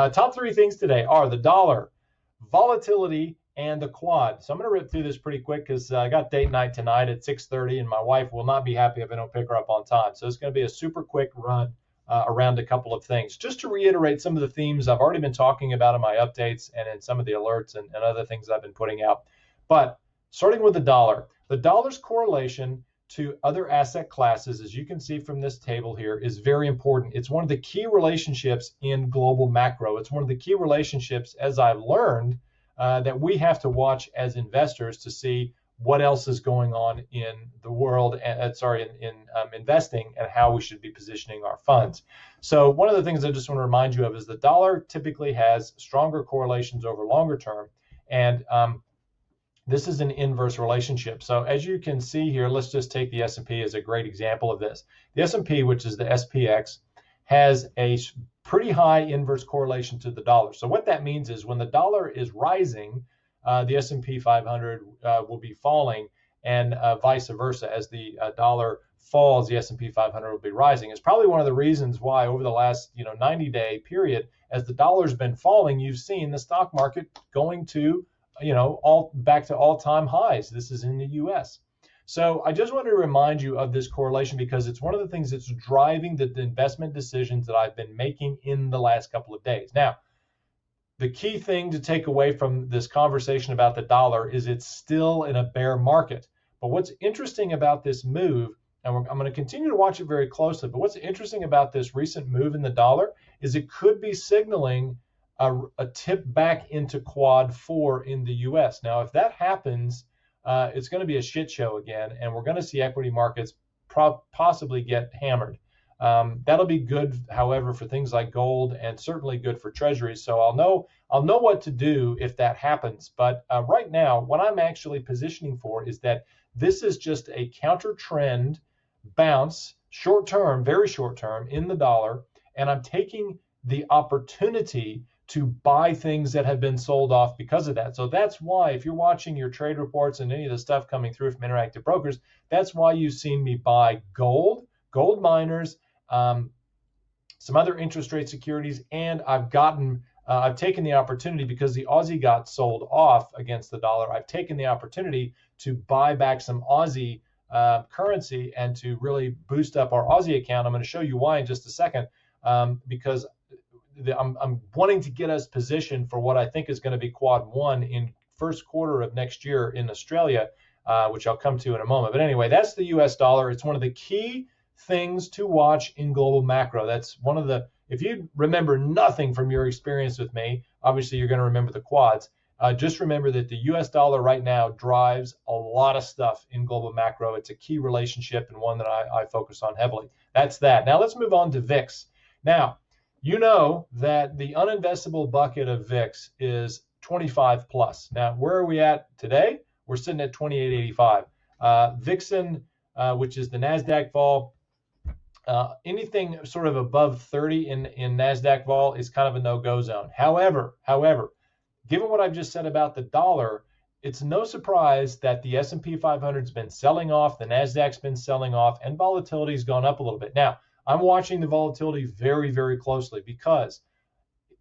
Top three things today are the dollar, volatility, and the quad. So I'm going to rip through this pretty quick because I got date night tonight at 6:30, and my wife will not be happy if I don't pick her up on time. So it's going to be a super quick run around a couple of things. Just to reiterate some of the themes I've already been talking about in my updates and in some of the alerts and other things I've been putting out. But starting with the dollar's correlation to other asset classes, as you can see from this table here, is very important. It's one of the key relationships in global macro. It's one of the key relationships, as I've learned, that we have to watch as investors to see what else is going on in the world, in investing, and how we should be positioning our funds. So one of the things I just want to remind you of is the dollar typically has stronger correlations over longer term, and this is an inverse relationship. So as you can see here, let's just take the S&P as a great example of this. The S&P, which is the SPX, has a pretty high inverse correlation to the dollar. So what that means is when the dollar is rising, the S&P 500 will be falling, and vice versa. As the dollar falls, the S&P 500 will be rising. It's probably one of the reasons why over the last 90-day period, as the dollar's been falling, you've seen the stock market going to all back to all-time highs. This is in the U.S. So I just want to remind you of this correlation because it's one of the things that's driving the investment decisions that I've been making in the last couple of days. Now, the key thing to take away from this conversation about the dollar is it's still in a bear market. But what's interesting about this move, and I'm going to continue to watch it very closely, but what's interesting about this recent move in the dollar is it could be signaling a tip back into quad 4 in the U.S. Now, if that happens, it's going to be a shit show again, and we're going to see equity markets possibly get hammered. That'll be good, however, for things like gold, and certainly good for treasuries. So I'll know what to do if that happens. But right now, what I'm actually positioning for is that this is just a counter trend bounce, short term, very short term, in the dollar, and I'm taking the opportunity to buy things that have been sold off because of that. So that's why, if you're watching your trade reports and any of the stuff coming through from Interactive Brokers, that's why you've seen me buy gold miners, some other interest rate securities, and I've taken the opportunity because the Aussie got sold off against the dollar. I've taken the opportunity to buy back some Aussie currency and to really boost up our Aussie account. I'm going to show you why in just a second, because I'm wanting to get us positioned for what I think is going to be quad 1 in first quarter of next year in Australia, which I'll come to in a moment. But anyway, that's the US dollar. It's one of the key things to watch in global macro. That's one of the, if you remember nothing from your experience with me, obviously you're going to remember the quads. Just remember that the US dollar right now drives a lot of stuff in global macro. It's a key relationship and one that I focus on heavily. That's that. Now let's move on to VIX. Now, you know that the uninvestable bucket of VIX is 25 plus. Now, where are we at today? We're sitting at 28.85. VIXN, which is the NASDAQ vol, anything sort of above 30 in NASDAQ vol is kind of a no-go zone. However, given what I've just said about the dollar, it's no surprise that the S&P 500 has been selling off, the NASDAQ's been selling off, and volatility has gone up a little bit. Now, I'm watching the volatility very, very closely because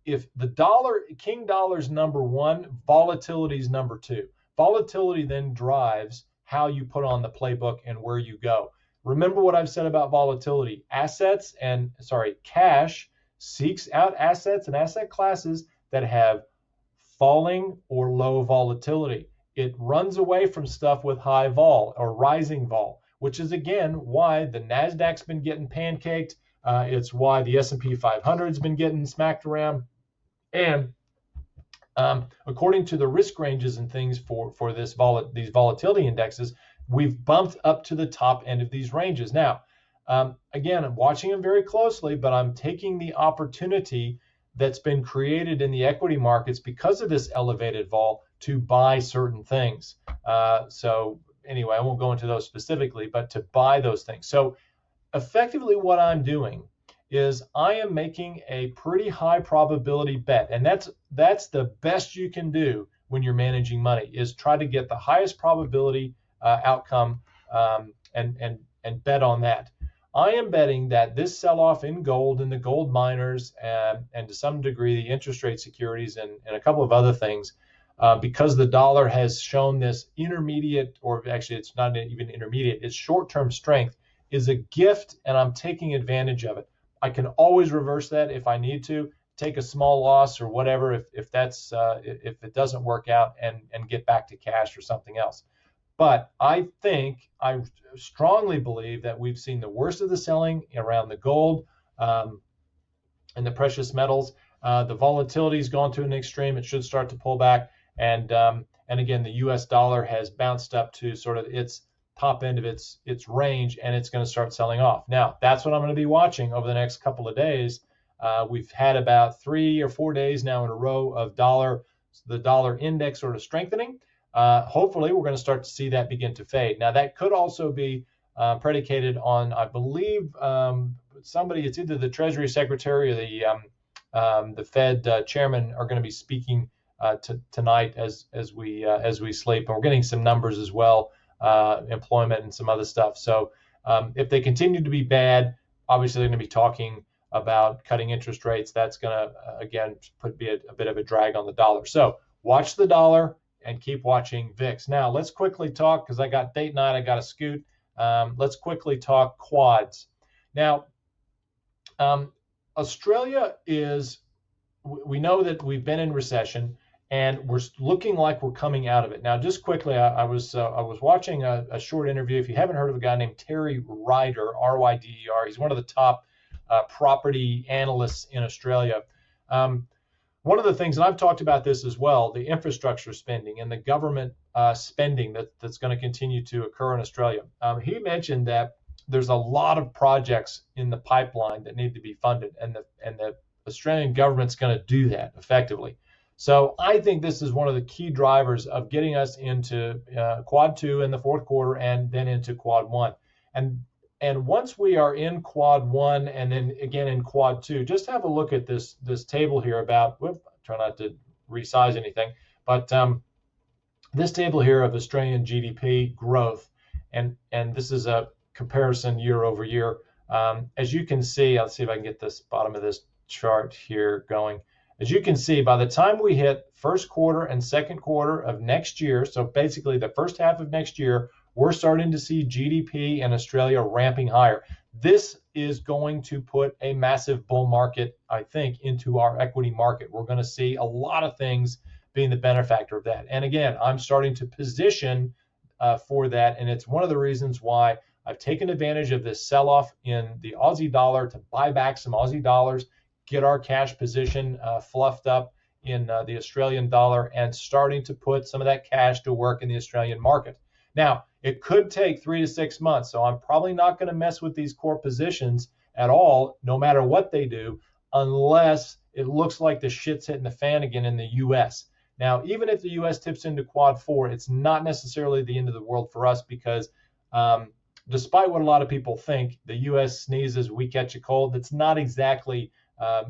if the dollar, King dollar's number 1, volatility is number 2. Volatility then drives how you put on the playbook and where you go. Remember what I've said about volatility. Cash seeks out assets and asset classes that have falling or low volatility. It runs away from stuff with high vol or rising vol, which is, again, why the NASDAQ's been getting pancaked. It's why the S&P 500's been getting smacked around. And according to the risk ranges and things for these volatility indexes, we've bumped up to the top end of these ranges. Now, again, I'm watching them very closely, but I'm taking the opportunity that's been created in the equity markets because of this elevated vol to buy certain things. So anyway, I won't go into those specifically, but to buy those things. So effectively what I'm doing is I am making a pretty high probability bet. And that's the best you can do when you're managing money, is try to get the highest probability outcome and bet on that. I am betting that this sell-off in gold and the gold miners and to some degree the interest rate securities and a couple of other things, because the dollar has shown this intermediate, or actually it's not even intermediate, it's short-term strength, is a gift, and I'm taking advantage of it. I can always reverse that if I need to, take a small loss or whatever if that's if it doesn't work out, and get back to cash or something else. But I strongly believe that we've seen the worst of the selling around the gold and the precious metals. The volatility has gone to an extreme. It should start to pull back. And again, the U.S. dollar has bounced up to sort of its top end of its range, and it's going to start selling off. Now, that's what I'm going to be watching over the next couple of days. We've had about 3 or 4 days now in a row of the dollar index sort of strengthening. Hopefully, we're going to start to see that begin to fade. Now, that could also be predicated on, I believe, somebody. It's either the Treasury Secretary or the Fed chairman are going to be speaking tonight as we sleep, and we're getting some numbers as well, employment and some other stuff. So if they continue to be bad, obviously they're going to be talking about cutting interest rates. That's going to again be a bit of a drag on the dollar. So watch the dollar and keep watching VIX. Now let's quickly talk, because I got date night, I got to scoot. Let's quickly talk quads. Now, Australia is, we know that we've been in recession, and we're looking like we're coming out of it. Now, just quickly, I was watching a short interview. If you haven't heard of a guy named Terry Ryder, R-Y-D-E-R, he's one of the top property analysts in Australia. One of the things, and I've talked about this as well, the infrastructure spending and the government spending that's going to continue to occur in Australia. He mentioned that there's a lot of projects in the pipeline that need to be funded, and the Australian government's going to do that effectively. So I think this is one of the key drivers of getting us into Quad 2 in the fourth quarter, and then into Quad 1. And once we are in Quad 1 and then again in Quad 2, just have a look at this table here about, try not to resize anything, but this table here of Australian GDP growth, and this is a comparison year over year. As you can see, let's see if I can get this bottom of this chart here going. As you can see, by the time we hit first quarter and second quarter of next year, so basically the first half of next year, we're starting to see GDP in Australia ramping higher. This is going to put a massive bull market, I think, into our equity market. We're going to see a lot of things being the benefactor of that. And again, I'm starting to position for that, and it's one of the reasons why I've taken advantage of this sell-off in the Aussie dollar to buy back some Aussie dollars, get our cash position fluffed up in the Australian dollar, and starting to put some of that cash to work in the Australian market. Now, it could take 3 to 6 months, so I'm probably not going to mess with these core positions at all, no matter what they do, unless it looks like the shit's hitting the fan again in the U.S. Now, even if the U.S. tips into Quad 4, it's not necessarily the end of the world for us, because despite what a lot of people think, the U.S. sneezes, we catch a cold. That's not exactly.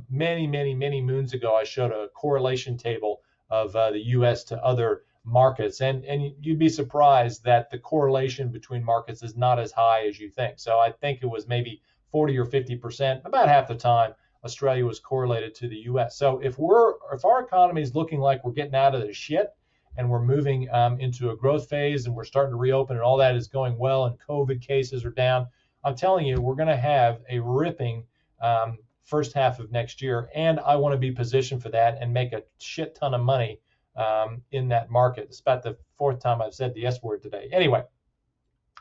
Many moons ago, I showed a correlation table of the U.S. to other markets, and you'd be surprised that the correlation between markets is not as high as you think. So I think it was maybe 40 or 50%, about half the time, Australia was correlated to the U.S. So if our economy is looking like we're getting out of the shit and we're moving into a growth phase, and we're starting to reopen, and all that is going well, and COVID cases are down, I'm telling you, we're going to have a ripping first half of next year, and I want to be positioned for that and make a shit ton of money in that market. It's about the fourth time I've said the S word today. Anyway,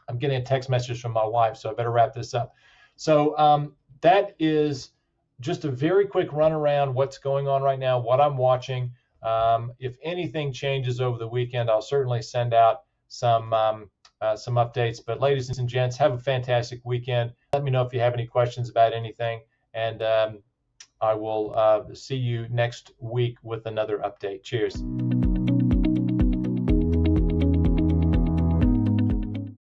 I'm getting a text message from my wife, so I better wrap this up. So that is just a very quick run around what's going on right now, what I'm watching. If anything changes over the weekend, I'll certainly send out some updates. But ladies and gents, have a fantastic weekend. Let me know if you have any questions about anything, and I will see you next week with another update. Cheers.